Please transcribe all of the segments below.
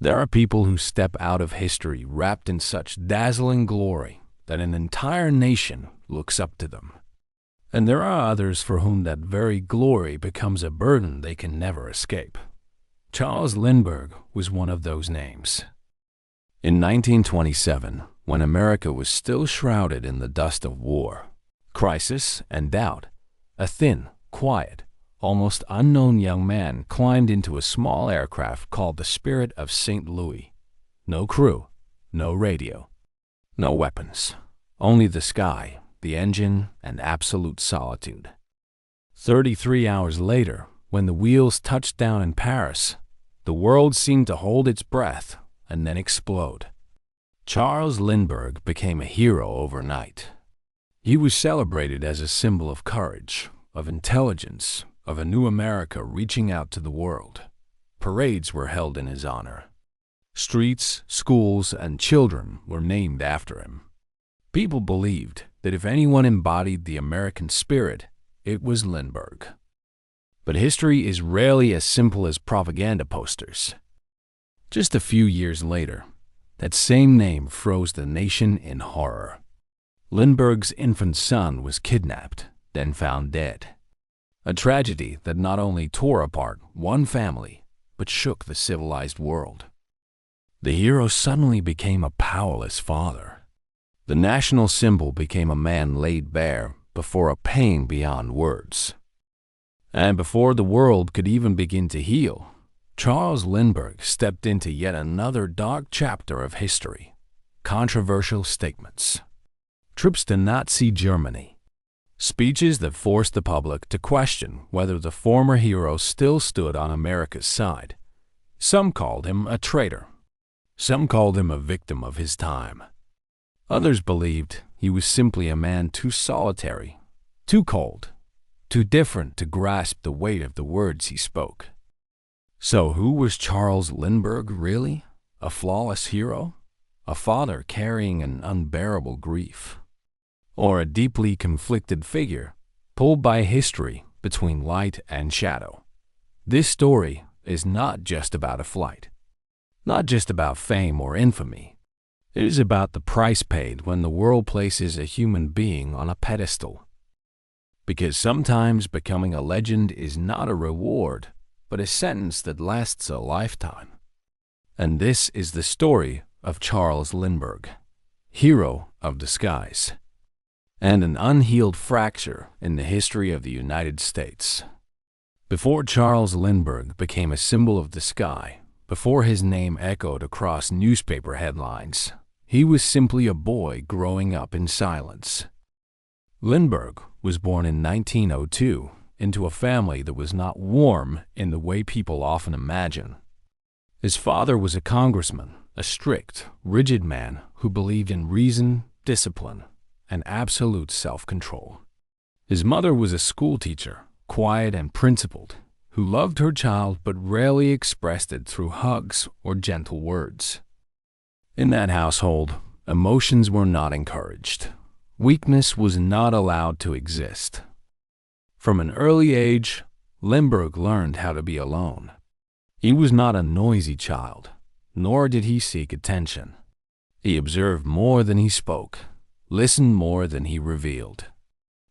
There are people who step out of history wrapped in such dazzling glory that an entire nation looks up to them. And there are others for whom that very glory becomes a burden they can never escape. Charles Lindbergh was one of those names. In 1927, when America was still shrouded in the dust of war, crisis, and doubt, a thin, quiet, almost unknown young man climbed into a small aircraft called the Spirit of St. Louis. No crew, no radio, no weapons, only the sky, the engine, and absolute solitude. 33 hours later, when the wheels touched down in Paris, the world seemed to hold its breath and then explode. Charles Lindbergh became a hero overnight. He was celebrated as a symbol of courage, of intelligence, of a new America reaching out to the world. Parades were held in his honor. Streets, schools, and children were named after him. People believed that if anyone embodied the American spirit, it was Lindbergh. But history is rarely as simple as propaganda posters. Just a few years later, that same name froze the nation in horror. Lindbergh's infant son was kidnapped, then found dead. A tragedy that not only tore apart one family, but shook the civilized world. The hero suddenly became a powerless father. The national symbol became a man laid bare before a pain beyond words. And before the world could even begin to heal, Charles Lindbergh stepped into yet another dark chapter of history. Controversial statements. Trips to Nazi Germany. Speeches that forced the public to question whether the former hero still stood on America's side. Some called him a traitor. Some called him a victim of his time. Others believed he was simply a man too solitary, too cold, too different to grasp the weight of the words he spoke. So who was Charles Lindbergh really? A flawless hero? A father carrying an unbearable grief? Or a deeply conflicted figure, pulled by history between light and shadow? This story is not just about a flight, not just about fame or infamy. It is about the price paid when the world places a human being on a pedestal. Because sometimes becoming a legend is not a reward, but a sentence that lasts a lifetime. And this is the story of Charles Lindbergh, hero of the skies, and an unhealed fracture in the history of the United States. Before Charles Lindbergh became a symbol of the sky, before his name echoed across newspaper headlines, he was simply a boy growing up in silence. Lindbergh was born in 1902 into a family that was not warm in the way people often imagine. His father was a congressman, a strict, rigid man who believed in reason, discipline, and absolute self-control. His mother was a schoolteacher, quiet and principled, who loved her child but rarely expressed it through hugs or gentle words. In that household, emotions were not encouraged. Weakness was not allowed to exist. From an early age, Lindbergh learned how to be alone. He was not a noisy child, nor did he seek attention. He observed more than he spoke, listened more than he revealed.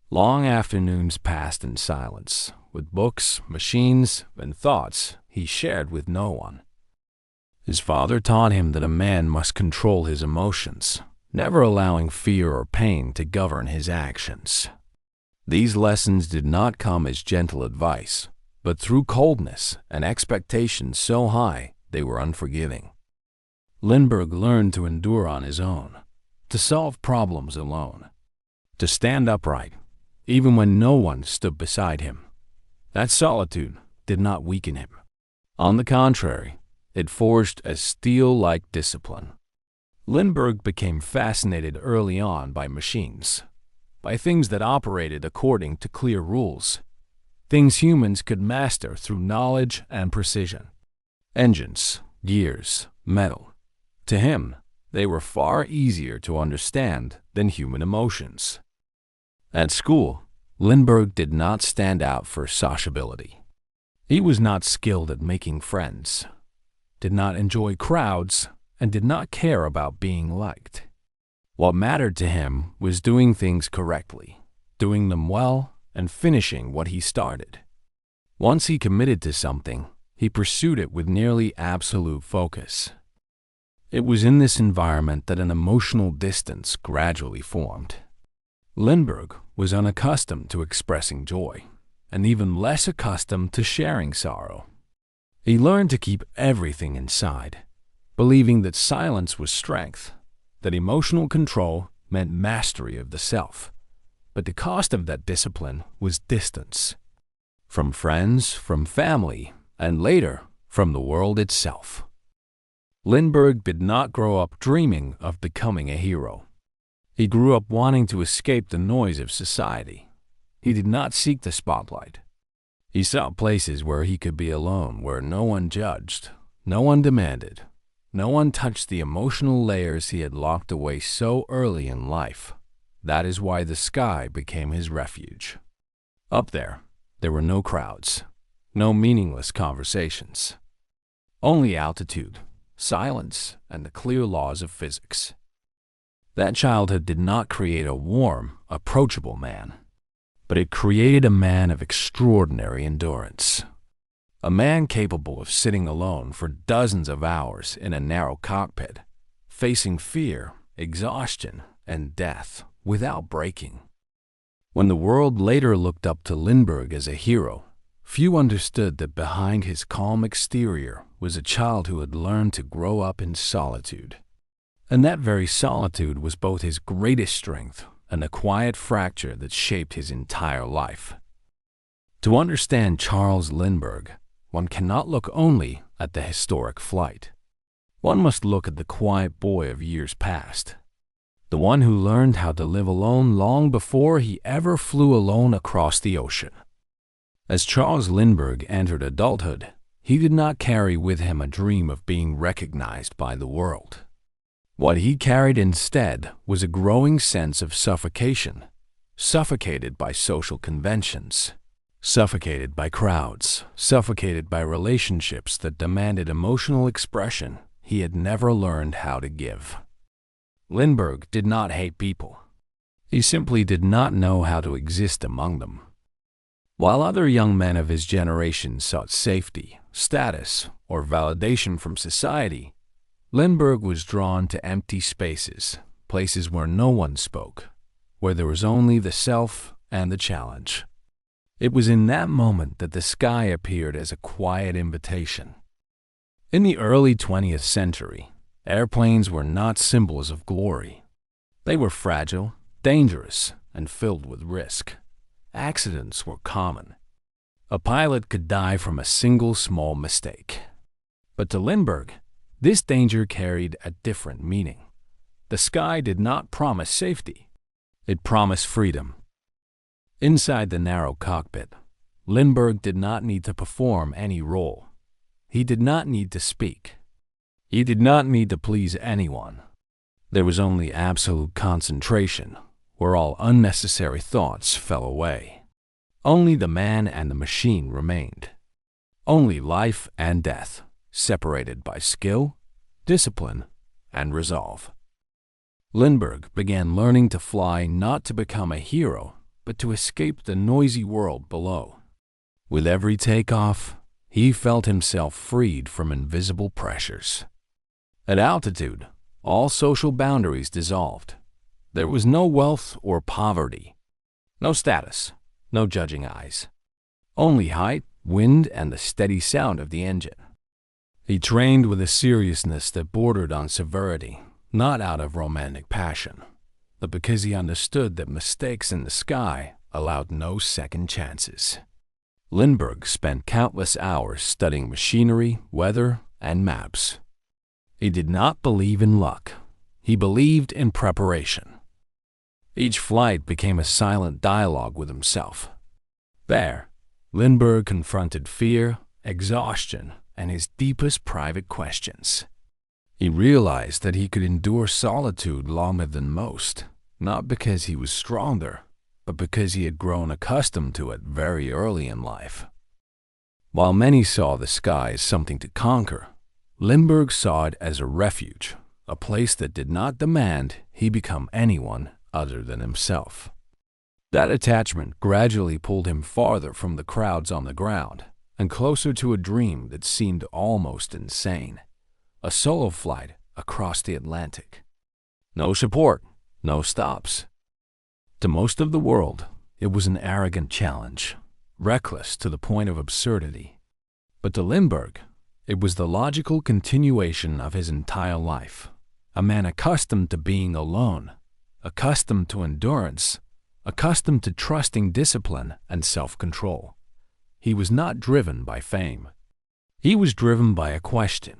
Long afternoons passed in silence, with books, machines, and thoughts he shared with no one. His father taught him that a man must control his emotions, never allowing fear or pain to govern his actions. These lessons did not come as gentle advice, but through coldness and expectations so high they were unforgiving. Lindbergh learned to endure on his own, to solve problems alone, to stand upright, even when no one stood beside him. That solitude did not weaken him. On the contrary, it forged a steel-like discipline. Lindbergh became fascinated early on by machines, by things that operated according to clear rules, things humans could master through knowledge and precision. Engines, gears, metal. To him, they were far easier to understand than human emotions. At school, Lindbergh did not stand out for sociability. He was not skilled at making friends. did not enjoy crowds, and did not care about being liked. What mattered to him was doing things correctly, doing them well, and finishing what he started. Once he committed to something, he pursued it with nearly absolute focus. It was in this environment that an emotional distance gradually formed. Lindbergh was unaccustomed to expressing joy, and even less accustomed to sharing sorrow. He learned to keep everything inside, believing that silence was strength, that emotional control meant mastery of the self. But the cost of that discipline was distance. From friends, from family, and later, from the world itself. Lindbergh did not grow up dreaming of becoming a hero. He grew up wanting to escape the noise of society. He did not seek the spotlight. He sought places where he could be alone, where no one judged, no one demanded, no one touched the emotional layers he had locked away so early in life. That is why the sky became his refuge. Up there were no crowds, no meaningless conversations. Only altitude, silence, and the clear laws of physics. That childhood did not create a warm, approachable man, but it created a man of extraordinary endurance. A man capable of sitting alone for dozens of hours in a narrow cockpit, facing fear, exhaustion, and death without breaking. When the world later looked up to Lindbergh as a hero, few understood that behind his calm exterior was a child who had learned to grow up in solitude. And that very solitude was both his greatest strength and the quiet fracture that shaped his entire life. To understand Charles Lindbergh, one cannot look only at the historic flight. One must look at the quiet boy of years past, the one who learned how to live alone long before he ever flew alone across the ocean. As Charles Lindbergh entered adulthood, he did not carry with him a dream of being recognized by the world. What he carried instead was a growing sense of suffocation, suffocated by social conventions, suffocated by crowds, suffocated by relationships that demanded emotional expression he had never learned how to give. Lindbergh did not hate people. He simply did not know how to exist among them. While other young men of his generation sought safety, status, or validation from society, Lindbergh was drawn to empty spaces, places where no one spoke, where there was only the self and the challenge. It was in that moment that the sky appeared as a quiet invitation. In the early 20th century, airplanes were not symbols of glory. They were fragile, dangerous, and filled with risk. Accidents were common. A pilot could die from a single small mistake. But to Lindbergh, this danger carried a different meaning. The sky did not promise safety. It promised freedom. Inside the narrow cockpit, Lindbergh did not need to perform any role. He did not need to speak. He did not need to please anyone. There was only absolute concentration, where all unnecessary thoughts fell away. Only the man and the machine remained. Only life and death, separated by skill, discipline, and resolve. Lindbergh began learning to fly not to become a hero, but to escape the noisy world below. With every takeoff, he felt himself freed from invisible pressures. At altitude, all social boundaries dissolved. There was no wealth or poverty, no status, no judging eyes. Only height, wind, and the steady sound of the engine. He trained with a seriousness that bordered on severity, not out of romantic passion, but because he understood that mistakes in the sky allowed no second chances. Lindbergh spent countless hours studying machinery, weather, and maps. He did not believe in luck. He believed in preparation. Each flight became a silent dialogue with himself. There, Lindbergh confronted fear, exhaustion, and his deepest private questions. He realized that he could endure solitude longer than most, not because he was stronger, but because he had grown accustomed to it very early in life. While many saw the sky as something to conquer, Lindbergh saw it as a refuge, a place that did not demand he become anyone other than himself. That attachment gradually pulled him farther from the crowds on the ground and closer to a dream that seemed almost insane, a solo flight across the Atlantic. No support, no stops. To most of the world, it was an arrogant challenge, reckless to the point of absurdity. But to Lindbergh, it was the logical continuation of his entire life, a man accustomed to being alone, accustomed to endurance, accustomed to trusting discipline and self-control. He was not driven by fame. He was driven by a question.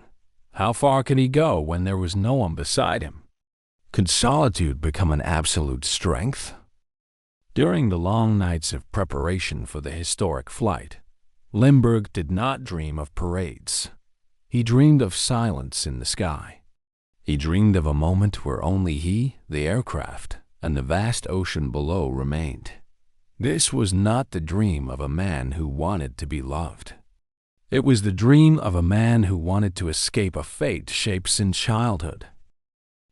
How far could he go when there was no one beside him? Could solitude become an absolute strength? During the long nights of preparation for the historic flight, Lindbergh did not dream of parades. He dreamed of silence in the sky. He dreamed of a moment where only he, the aircraft, and the vast ocean below remained. This was not the dream of a man who wanted to be loved. It was the dream of a man who wanted to escape a fate shaped since childhood.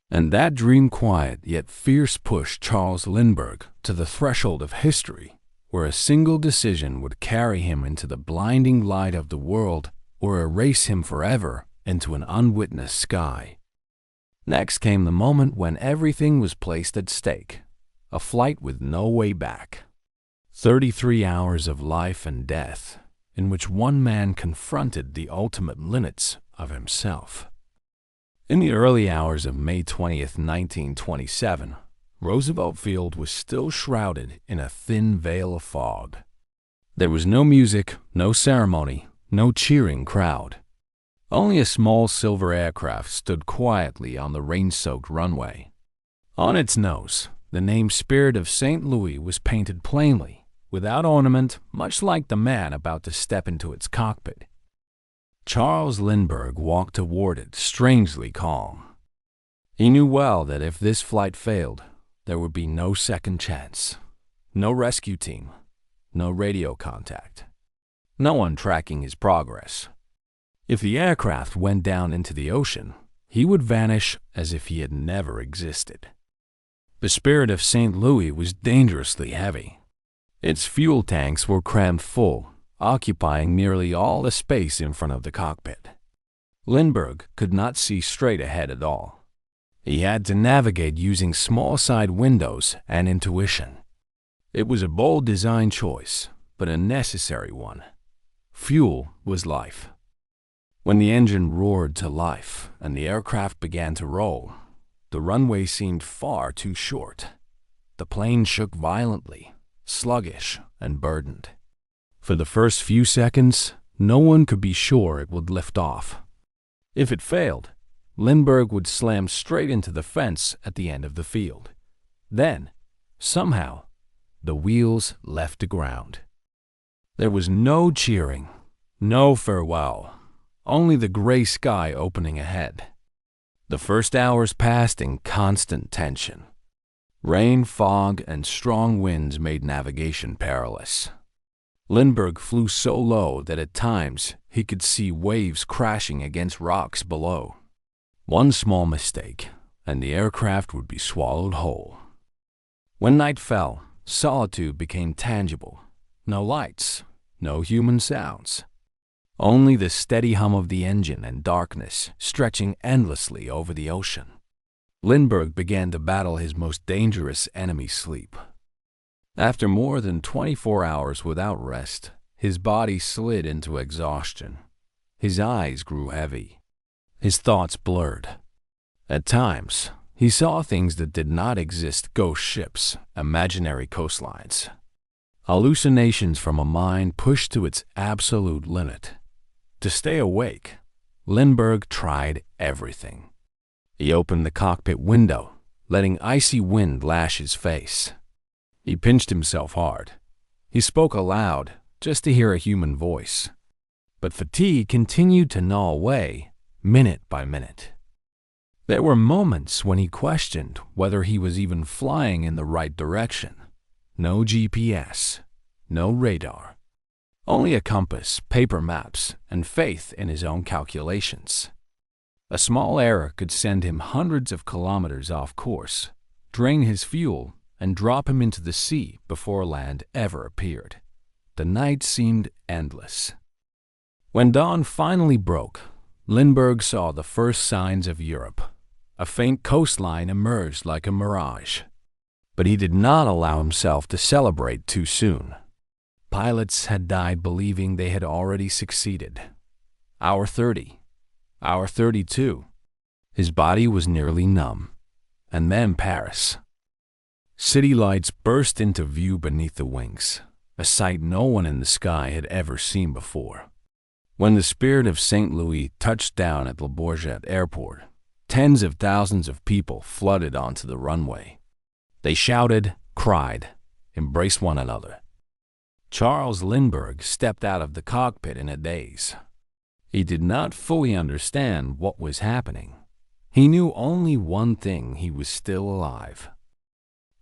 And that dream-quiet yet fierce pushed Charles Lindbergh to the threshold of history, where a single decision would carry him into the blinding light of the world or erase him forever into an unwitnessed sky. Next came the moment when everything was placed at stake, a flight with no way back. 33 hours of life and death, in which one man confronted the ultimate limits of himself. In the early hours of May 20th, 1927, Roosevelt Field was still shrouded in a thin veil of fog. There was no music, no ceremony, no cheering crowd. Only a small silver aircraft stood quietly on the rain-soaked runway. On its nose, the name Spirit of St. Louis was painted plainly, without ornament, much like the man about to step into its cockpit. Charles Lindbergh walked toward it strangely calm. He knew well that if this flight failed, there would be no second chance, no rescue team, no radio contact, no one tracking his progress. If the aircraft went down into the ocean, he would vanish as if he had never existed. The Spirit of St. Louis was dangerously heavy. Its fuel tanks were crammed full, occupying nearly all the space in front of the cockpit. Lindbergh could not see straight ahead at all. He had to navigate using small side windows and intuition. It was a bold design choice, but a necessary one. Fuel was life. When the engine roared to life and the aircraft began to roll, the runway seemed far too short. The plane shook violently, sluggish and burdened. For the first few seconds, no one could be sure it would lift off. If it failed, Lindbergh would slam straight into the fence at the end of the field. Then, somehow, the wheels left the ground. There was no cheering, no farewell, only the gray sky opening ahead. The first hours passed in constant tension. Rain, fog, and strong winds made navigation perilous. Lindbergh flew so low that at times he could see waves crashing against rocks below. One small mistake, and the aircraft would be swallowed whole. When night fell, solitude became tangible. No lights, no human sounds. Only the steady hum of the engine and darkness stretching endlessly over the ocean. Lindbergh began to battle his most dangerous enemy, sleep. After more than 24 hours without rest, his body slid into exhaustion. His eyes grew heavy. His thoughts blurred. At times, he saw things that did not exist: ghost ships, imaginary coastlines. Hallucinations from a mind pushed to its absolute limit. To stay awake, Lindbergh tried everything. He opened the cockpit window, letting icy wind lash his face. He pinched himself hard. He spoke aloud, just to hear a human voice. But fatigue continued to gnaw away, minute by minute. There were moments when he questioned whether he was even flying in the right direction. No GPS, no radar. Only a compass, paper maps, and faith in his own calculations. A small error could send him hundreds of kilometers off course, drain his fuel, and drop him into the sea before land ever appeared. The night seemed endless. When dawn finally broke, Lindbergh saw the first signs of Europe. A faint coastline emerged like a mirage. But he did not allow himself to celebrate too soon. Pilots had died believing they had already succeeded. Hour 30. Hour 32. His body was nearly numb. And then Paris. City lights burst into view beneath the wings, a sight no one in the sky had ever seen before. When the Spirit of St. Louis touched down at Le Bourget Airport, tens of thousands of people flooded onto the runway. They shouted, cried, embraced one another. Charles Lindbergh stepped out of the cockpit in a daze. He did not fully understand what was happening. He knew only one thing: he was still alive.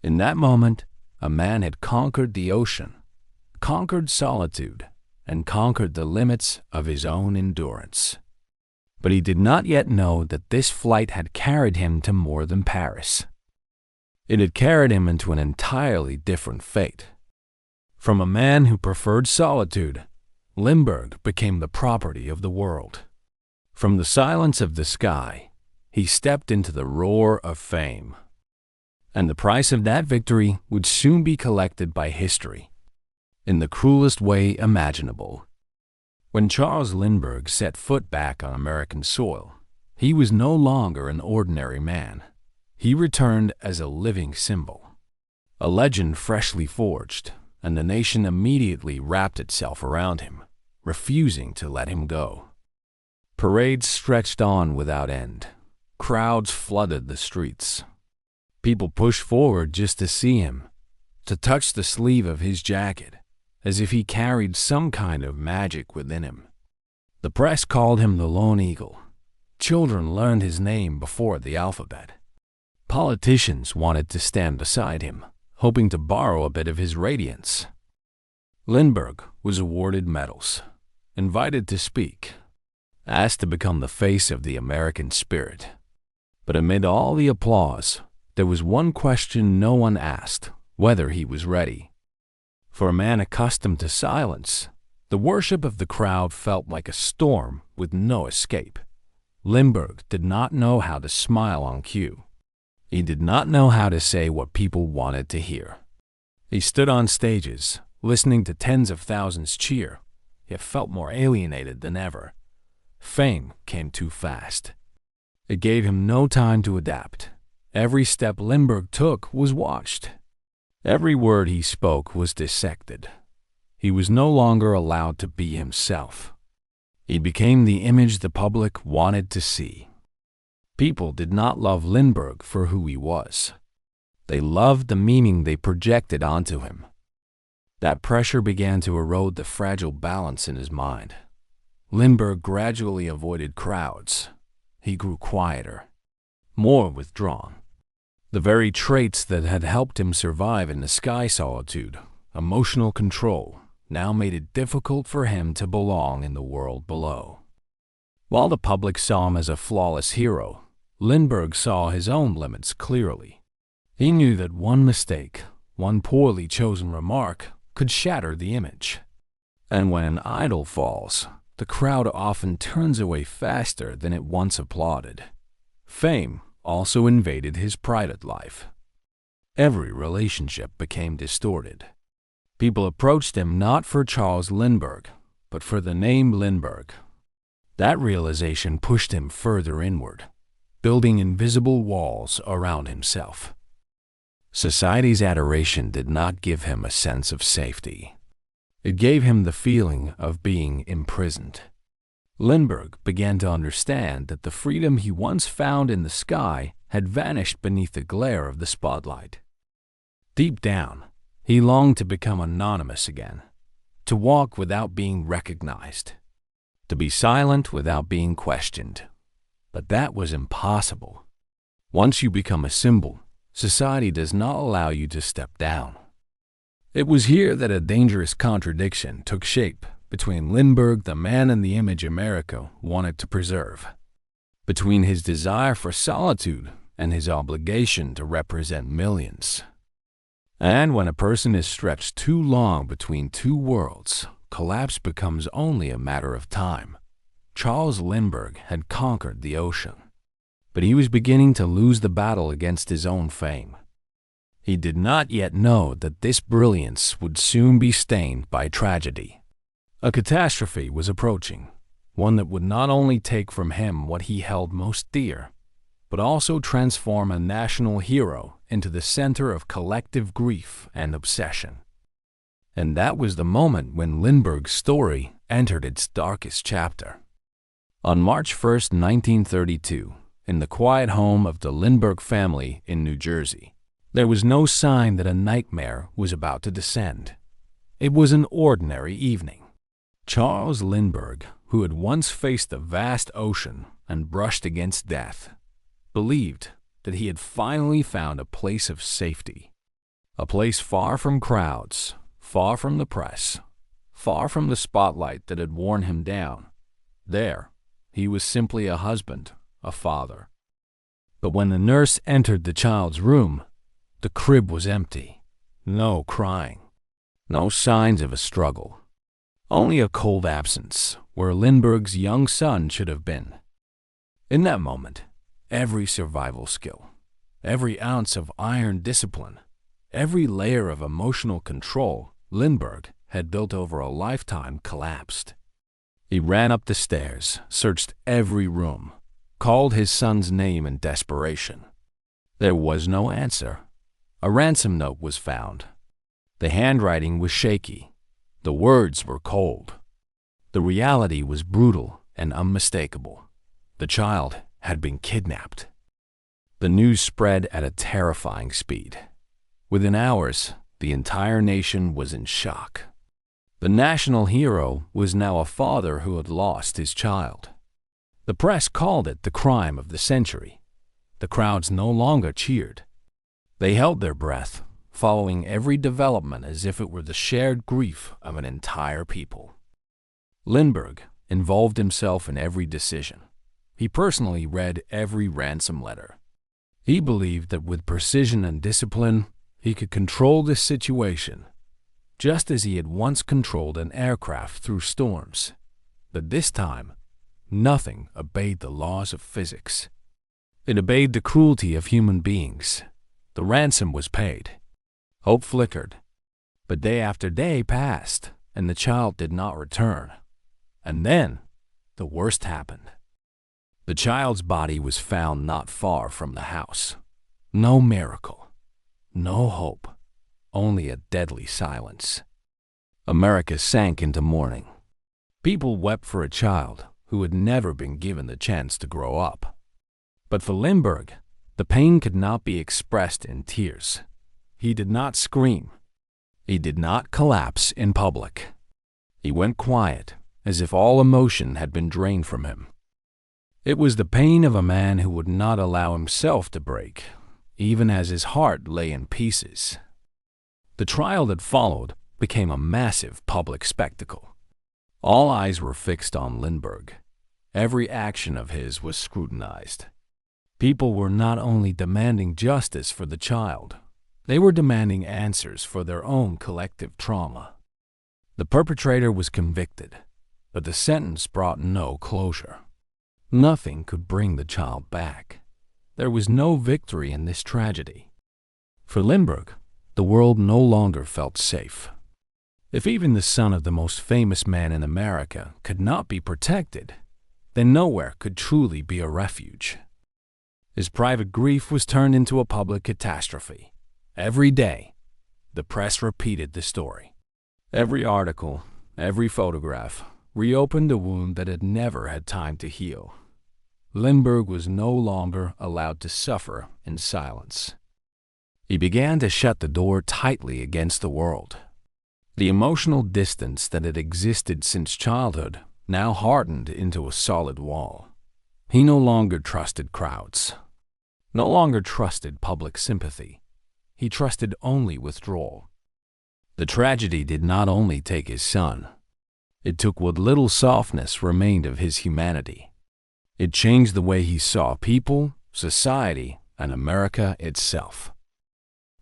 In that moment, a man had conquered the ocean, conquered solitude, and conquered the limits of his own endurance. But he did not yet know that this flight had carried him to more than Paris. It had carried him into an entirely different fate. From a man who preferred solitude, Lindbergh became the property of the world. From the silence of the sky, he stepped into the roar of fame. And the price of that victory would soon be collected by history, in the cruelest way imaginable. When Charles Lindbergh set foot back on American soil, he was no longer an ordinary man. He returned as a living symbol, a legend freshly forged, and the nation immediately wrapped itself around him, refusing to let him go. Parades stretched on without end. Crowds flooded the streets. People pushed forward just to see him, to touch the sleeve of his jacket, as if he carried some kind of magic within him. The press called him the Lone Eagle. Children learned his name before the alphabet. Politicians wanted to stand beside him, hoping to borrow a bit of his radiance. Lindbergh was awarded medals, invited to speak, asked to become the face of the American spirit. But amid all the applause, there was one question no one asked: whether he was ready. For a man accustomed to silence, the worship of the crowd felt like a storm with no escape. Lindbergh did not know how to smile on cue. He did not know how to say what people wanted to hear. He stood on stages, listening to tens of thousands cheer, yet felt more alienated than ever. Fame came too fast. It gave him no time to adapt. Every step Lindbergh took was watched. Every word he spoke was dissected. He was no longer allowed to be himself. He became the image the public wanted to see. People did not love Lindbergh for who he was. They loved the meaning they projected onto him. That pressure began to erode the fragile balance in his mind. Lindbergh gradually avoided crowds. He grew quieter, more withdrawn. The very traits that had helped him survive in the sky solitude, emotional control, now made it difficult for him to belong in the world below. While the public saw him as a flawless hero, Lindbergh saw his own limits clearly. He knew that one mistake, one poorly chosen remark, could shatter the image. And when an idol falls, the crowd often turns away faster than it once applauded. Fame also invaded his private life. Every relationship became distorted. People approached him not for Charles Lindbergh, but for the name Lindbergh. That realization pushed him further inward, building invisible walls around himself. Society's adoration did not give him a sense of safety. It gave him the feeling of being imprisoned. Lindbergh began to understand that the freedom he once found in the sky had vanished beneath the glare of the spotlight. Deep down, he longed to become anonymous again, to walk without being recognized, to be silent without being questioned. But that was impossible. Once you become a symbol, society does not allow you to step down. It was here that a dangerous contradiction took shape between Lindbergh, the man, and the image America wanted to preserve. between his desire for solitude and his obligation to represent millions. And when a person is stretched too long between two worlds, collapse becomes only a matter of time. Charles Lindbergh had conquered the ocean, but he was beginning to lose the battle against his own fame. He did not yet know that this brilliance would soon be stained by tragedy. A catastrophe was approaching, one that would not only take from him what he held most dear, but also transform a national hero into the center of collective grief and obsession. And that was the moment when Lindbergh's story entered its darkest chapter. On March 1st, 1932, in the quiet home of the Lindbergh family in New Jersey, there was no sign that a nightmare was about to descend. It was an ordinary evening. Charles Lindbergh, who had once faced the vast ocean and brushed against death, believed that he had finally found a place of safety, a place far from crowds, far from the press, far from the spotlight that had worn him down. There, he was simply a husband, a father. But when the nurse entered the child's room, the crib was empty. No crying, no signs of a struggle, only a cold absence where Lindbergh's young son should have been. In that moment, every survival skill, every ounce of iron discipline, every layer of emotional control Lindbergh had built over a lifetime collapsed. He ran up the stairs, searched every room, called his son's name in desperation. There was no answer. A ransom note was found. The handwriting was shaky. The words were cold. The reality was brutal and unmistakable. The child had been kidnapped. The news spread at a terrifying speed. Within hours, the entire nation was in shock. The national hero was now a father who had lost his child. The press called it the crime of the century. The crowds no longer cheered. They held their breath, following every development as if it were the shared grief of an entire people. Lindbergh involved himself in every decision. He personally read every ransom letter. He believed that with precision and discipline, he could control this situation, just as he had once controlled an aircraft through storms. But this time, nothing obeyed the laws of physics. It obeyed the cruelty of human beings. The ransom was paid. Hope flickered. But day after day passed, and the child did not return. And then, the worst happened. The child's body was found not far from the house. No miracle. No hope. Only a deadly silence. America sank into mourning. People wept for a child who had never been given the chance to grow up. But for Lindbergh, the pain could not be expressed in tears. He did not scream. He did not collapse in public. He went quiet, as if all emotion had been drained from him. It was the pain of a man who would not allow himself to break, even as his heart lay in pieces. The trial that followed became a massive public spectacle. All eyes were fixed on Lindbergh. Every action of his was scrutinized. People were not only demanding justice for the child, they were demanding answers for their own collective trauma. The perpetrator was convicted, but the sentence brought no closure. Nothing could bring the child back. There was no victory in this tragedy. For Lindbergh, the world no longer felt safe. If even the son of the most famous man in America could not be protected, then nowhere could truly be a refuge. His private grief was turned into a public catastrophe. Every day, the press repeated the story. Every article, every photograph, reopened a wound that had never had time to heal. Lindbergh was no longer allowed to suffer in silence. He began to shut the door tightly against the world. The emotional distance that had existed since childhood now hardened into a solid wall. He no longer trusted crowds, no longer trusted public sympathy. He trusted only withdrawal. The tragedy did not only take his son. It took what little softness remained of his humanity. It changed the way he saw people, society, and America itself.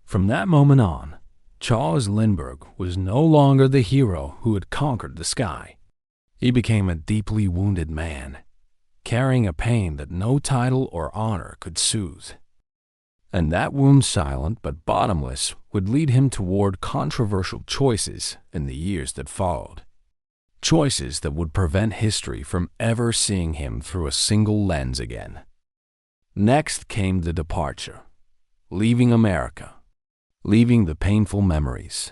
From that moment on, Charles Lindbergh was no longer the hero who had conquered the sky. He became a deeply wounded man, carrying a pain that no title or honor could soothe. And that wound, silent but bottomless, would lead him toward controversial choices in the years that followed. Choices that would prevent history from ever seeing him through a single lens again. Next came the departure, leaving America, leaving the painful memories,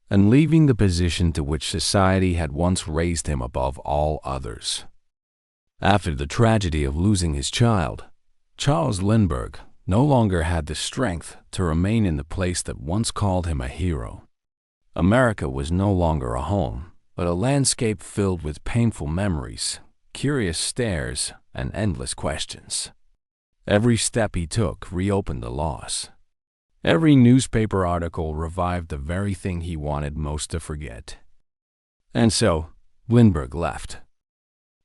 and leaving the position to which society had once raised him above all others. After the tragedy of losing his child, Charles Lindbergh no longer had the strength to remain in the place that once called him a hero. America was no longer a home, but a landscape filled with painful memories, curious stares, and endless questions. Every step he took reopened the loss. Every newspaper article revived the very thing he wanted most to forget. And so, Lindbergh left.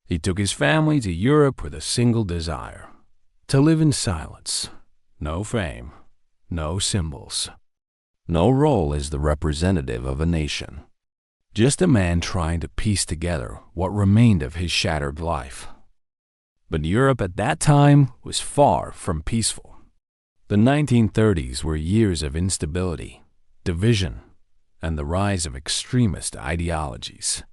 He took his family to Europe with a single desire: to live in silence. No fame, no symbols, no role as the representative of a nation. Just a man trying to piece together what remained of his shattered life. But Europe at that time was far from peaceful. The 1930s were years of instability, division, and the rise of extremist ideologies.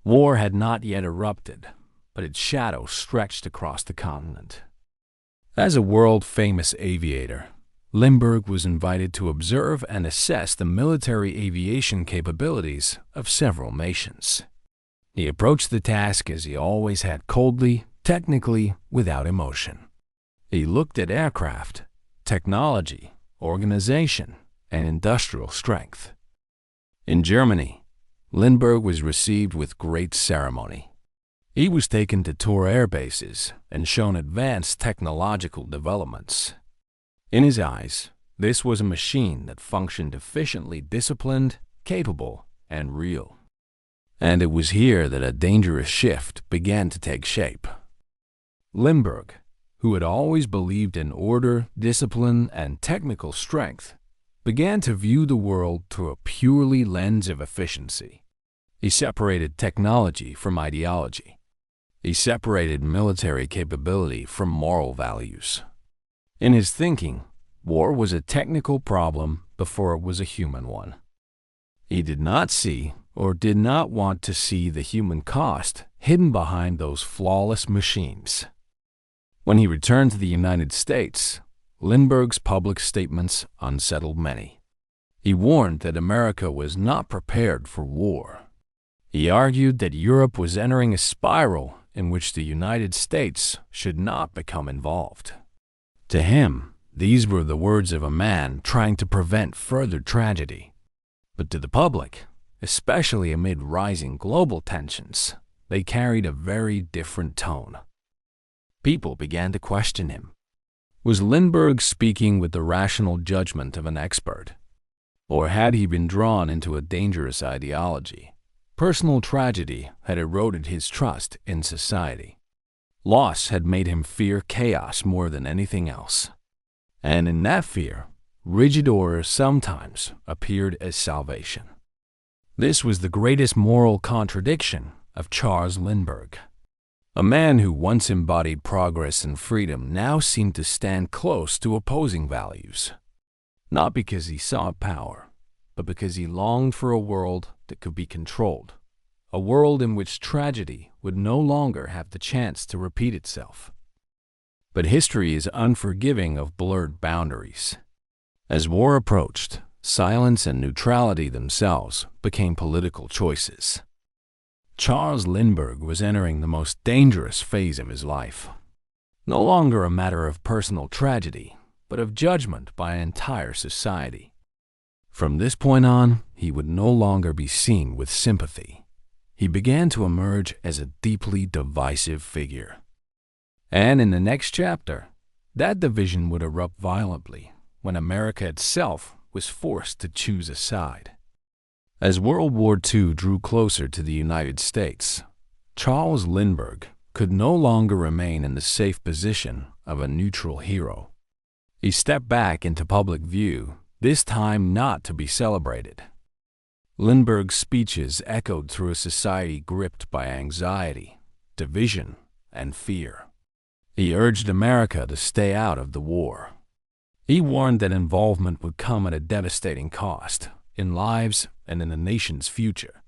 War had not yet erupted, but its shadow stretched across the continent. As a world-famous aviator, Lindbergh was invited to observe and assess the military aviation capabilities of several nations. He approached the task as he always had, coldly, technically, without emotion. He looked at aircraft, technology, organization, and industrial strength. In Germany, Lindbergh was received with great ceremony. He was taken to tour air bases and shown advanced technological developments. In his eyes, this was a machine that functioned efficiently, disciplined, capable, and real. And it was here that a dangerous shift began to take shape. Lindbergh, who had always believed in order, discipline, and technical strength, began to view the world through a purely lens of efficiency. He separated technology from ideology. He separated military capability from moral values. In his thinking, war was a technical problem before it was a human one. He did not see, or did not want to see, the human cost hidden behind those flawless machines. When he returned to the United States, Lindbergh's public statements unsettled many. He warned that America was not prepared for war. He argued that Europe was entering a spiral in which the United States should not become involved. To him, these were the words of a man trying to prevent further tragedy. But to the public, especially amid rising global tensions, they carried a very different tone. People began to question him. Was Lindbergh speaking with the rational judgment of an expert? Or had he been drawn into a dangerous ideology? Personal tragedy had eroded his trust in society. Loss had made him fear chaos more than anything else. And in that fear, rigid order sometimes appeared as salvation. This was the greatest moral contradiction of Charles Lindbergh. A man who once embodied progress and freedom now seemed to stand close to opposing values. Not because he sought power, but because he longed for a world that could be controlled, a world in which tragedy would no longer have the chance to repeat itself. But history is unforgiving of blurred boundaries. As war approached, silence and neutrality themselves became political choices. Charles Lindbergh was entering the most dangerous phase of his life. No longer a matter of personal tragedy, but of judgment by an entire society. From this point on, he would no longer be seen with sympathy. He began to emerge as a deeply divisive figure. And in the next chapter, that division would erupt violently when America itself was forced to choose a side. As World War II drew closer to the United States, Charles Lindbergh could no longer remain in the safe position of a neutral hero. He stepped back into public view, this time not to be celebrated. Lindbergh's speeches echoed through a society gripped by anxiety, division, and fear. He urged America to stay out of the war. He warned that involvement would come at a devastating cost, in lives and in the nation's future.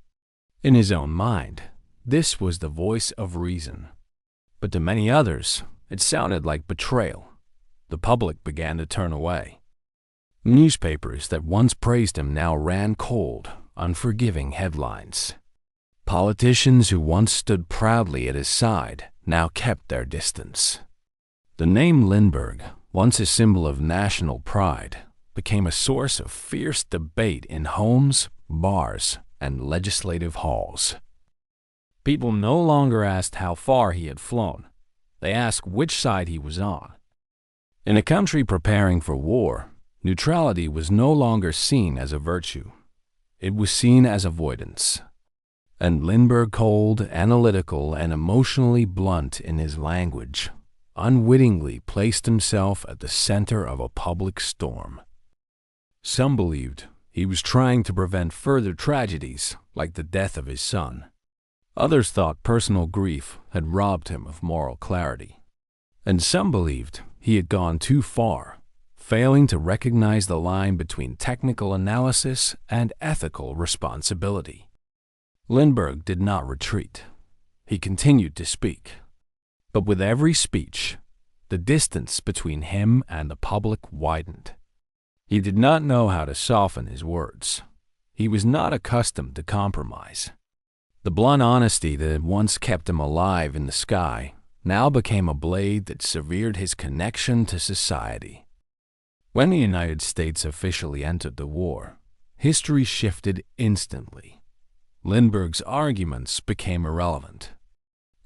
In his own mind, this was the voice of reason. But to many others, it sounded like betrayal. The public began to turn away. Newspapers that once praised him now ran cold, unforgiving headlines. Politicians who once stood proudly at his side now kept their distance. The name Lindbergh, once a symbol of national pride, became a source of fierce debate in homes, bars, and legislative halls. People no longer asked how far he had flown. They asked which side he was on. In a country preparing for war, neutrality was no longer seen as a virtue. It was seen as avoidance. And Lindbergh, cold, analytical, and emotionally blunt in his language, unwittingly placed himself at the center of a public storm. Some believed he was trying to prevent further tragedies like the death of his son. Others thought personal grief had robbed him of moral clarity. And some believed he had gone too far, failing to recognize the line between technical analysis and ethical responsibility. Lindbergh did not retreat. He continued to speak. But with every speech, the distance between him and the public widened. He did not know how to soften his words. He was not accustomed to compromise. The blunt honesty that had once kept him alive in the sky now became a blade that severed his connection to society. When the United States officially entered the war, history shifted instantly. Lindbergh's arguments became irrelevant.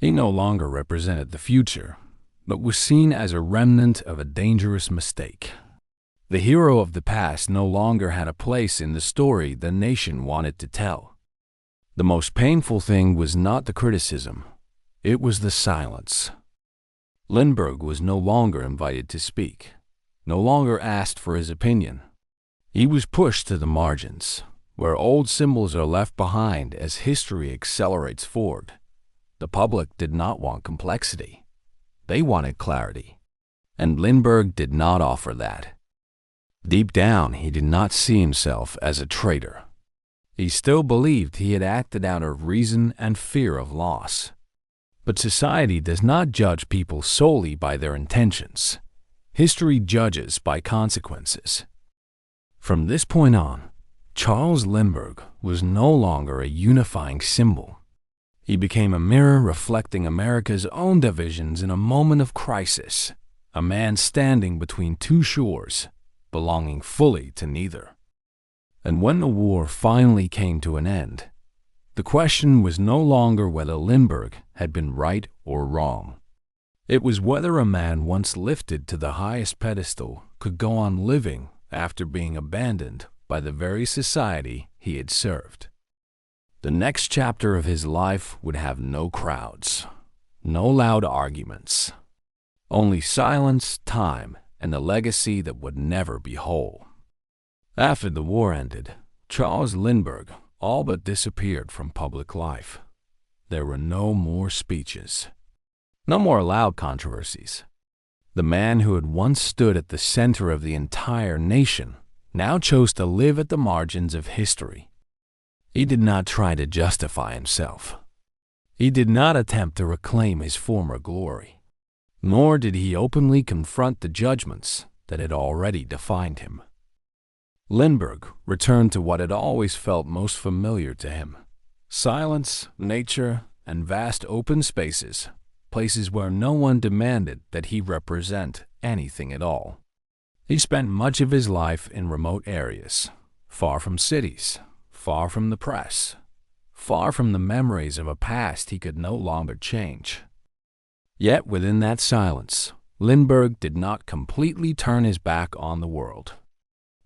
He no longer represented the future, but was seen as a remnant of a dangerous mistake. The hero of the past no longer had a place in the story the nation wanted to tell. The most painful thing was not the criticism, it was the silence. Lindbergh was no longer invited to speak, no longer asked for his opinion. He was pushed to the margins, where old symbols are left behind as history accelerates forward. The public did not want complexity. They wanted clarity, and Lindbergh did not offer that. Deep down, he did not see himself as a traitor. He still believed he had acted out of reason and fear of loss. But society does not judge people solely by their intentions. History judges by consequences. From this point on, Charles Lindbergh was no longer a unifying symbol. He became a mirror reflecting America's own divisions in a moment of crisis, a man standing between two shores, belonging fully to neither. And when the war finally came to an end, the question was no longer whether Lindbergh had been right or wrong. It was whether a man once lifted to the highest pedestal could go on living after being abandoned by the very society he had served. The next chapter of his life would have no crowds, no loud arguments, only silence, time, and a legacy that would never be whole. After the war ended, Charles Lindbergh all but disappeared from public life. There were no more speeches, no more loud controversies. The man who had once stood at the center of the entire nation now chose to live at the margins of history. He did not try to justify himself. He did not attempt to reclaim his former glory, nor did he openly confront the judgments that had already defined him. Lindbergh returned to what had always felt most familiar to him: silence, nature, and vast open spaces, places where no one demanded that he represent anything at all. He spent much of his life in remote areas, far from cities, far from the press, far from the memories of a past he could no longer change. Yet within that silence, Lindbergh did not completely turn his back on the world.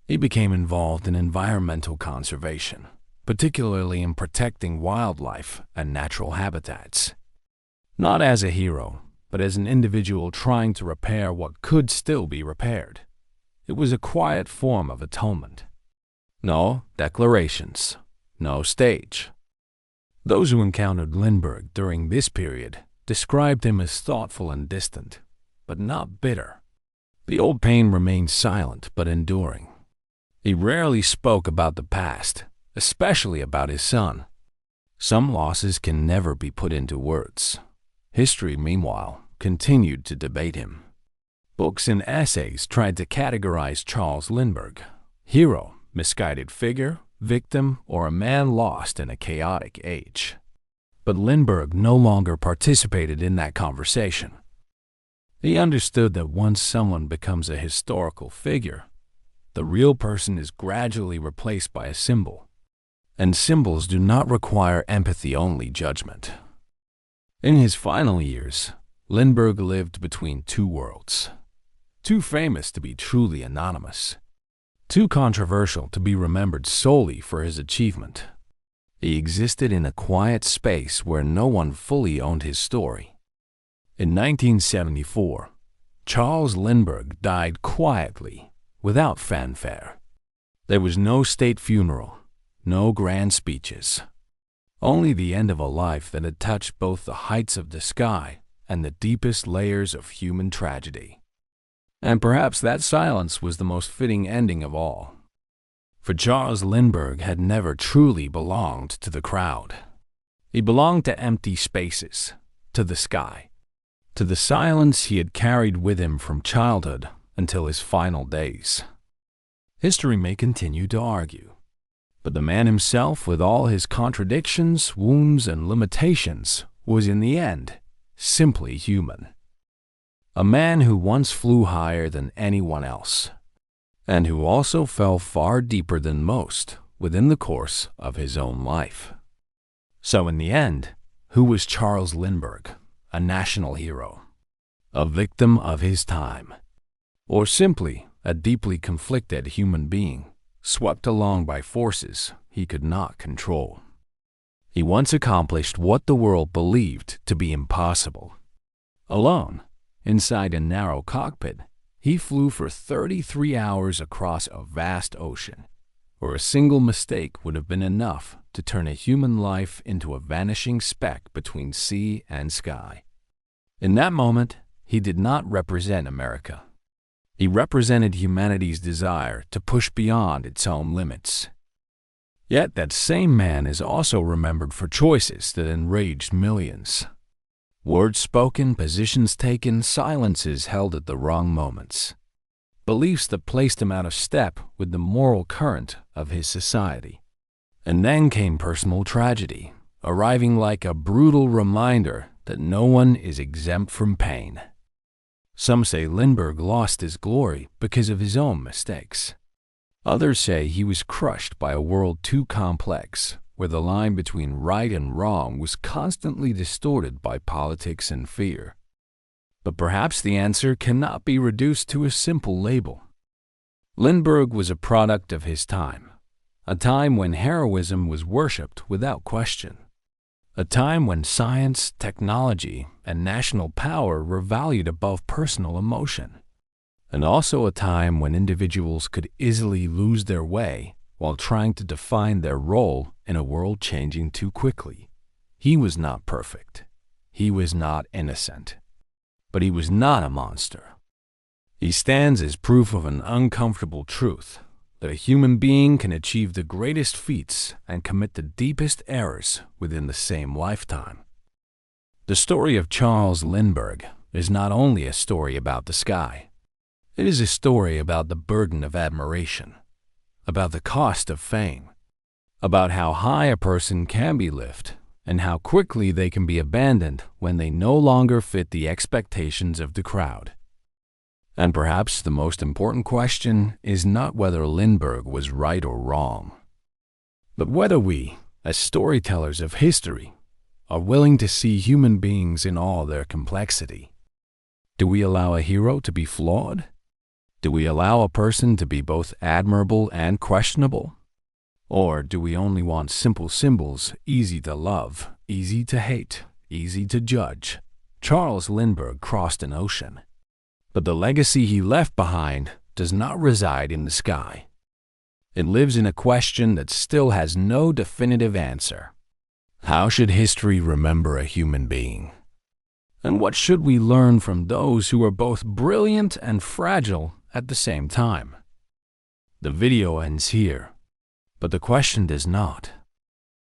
He became involved in environmental conservation, particularly in protecting wildlife and natural habitats. not as a hero, but as an individual trying to repair what could still be repaired. It was a quiet form of atonement. No declarations, no stage. Those who encountered Lindbergh during this period described him as thoughtful and distant, but not bitter. The old pain remained silent but enduring. He rarely spoke about the past, especially about his son. Some losses can never be put into words. History, meanwhile, continued to debate him. Books and essays tried to categorize Charles Lindbergh: hero, misguided figure, victim, or a man lost in a chaotic age. But Lindbergh no longer participated in that conversation. He understood that once someone becomes a historical figure, the real person is gradually replaced by a symbol, and symbols do not require empathy-only judgment. In his final years, Lindbergh lived between two worlds, too famous to be truly anonymous, too controversial to be remembered solely for his achievement. He existed in a quiet space where no one fully owned his story. In 1974, Charles Lindbergh died quietly, without fanfare. There was no state funeral, no grand speeches, only the end of a life that had touched both the heights of the sky and the deepest layers of human tragedy. And perhaps that silence was the most fitting ending of all. For Charles Lindbergh had never truly belonged to the crowd. He belonged to empty spaces, to the sky, to the silence he had carried with him from childhood until his final days. History may continue to argue, but the man himself, with all his contradictions, wounds, and limitations, was in the end simply human. A man who once flew higher than anyone else, and who also fell far deeper than most within the course of his own life. So in the end, who was Charles Lindbergh? A national hero, a victim of his time, or simply a deeply conflicted human being, swept along by forces he could not control? He once accomplished what the world believed to be impossible. Alone, inside a narrow cockpit, he flew for 33 hours across a vast ocean, where a single mistake would have been enough to turn a human life into a vanishing speck between sea and sky. In that moment, he did not represent America. He represented humanity's desire to push beyond its own limits. Yet that same man is also remembered for choices that enraged millions. Words spoken, positions taken, silences held at the wrong moments. Beliefs that placed him out of step with the moral current of his society. And then came personal tragedy, arriving like a brutal reminder that no one is exempt from pain. Some say Lindbergh lost his glory because of his own mistakes. Others say he was crushed by a world too complex, where the line between right and wrong was constantly distorted by politics and fear. But perhaps the answer cannot be reduced to a simple label. Lindbergh was a product of his time, a time when heroism was worshipped without question, a time when science, technology, and national power were valued above personal emotion, and also a time when individuals could easily lose their way while trying to define their role in a world changing too quickly. He was not perfect. He was not innocent. But he was not a monster. He stands as proof of an uncomfortable truth, that a human being can achieve the greatest feats and commit the deepest errors within the same lifetime. The story of Charles Lindbergh is not only a story about the sky. It is a story about the burden of admiration, about the cost of fame, about how high a person can be lifted and how quickly they can be abandoned when they no longer fit the expectations of the crowd. And perhaps the most important question is not whether Lindbergh was right or wrong, but whether we, as storytellers of history, are willing to see human beings in all their complexity. Do we allow a hero to be flawed? Do we allow a person to be both admirable and questionable? Or do we only want simple symbols, easy to love, easy to hate, easy to judge, Charles Lindbergh crossed an ocean, but the legacy he left behind does not reside in the sky. It lives in a question that still has no definitive answer. How should history remember a human being? And what should we learn from those who are both brilliant and fragile at the same time? The video ends here, but the question does not.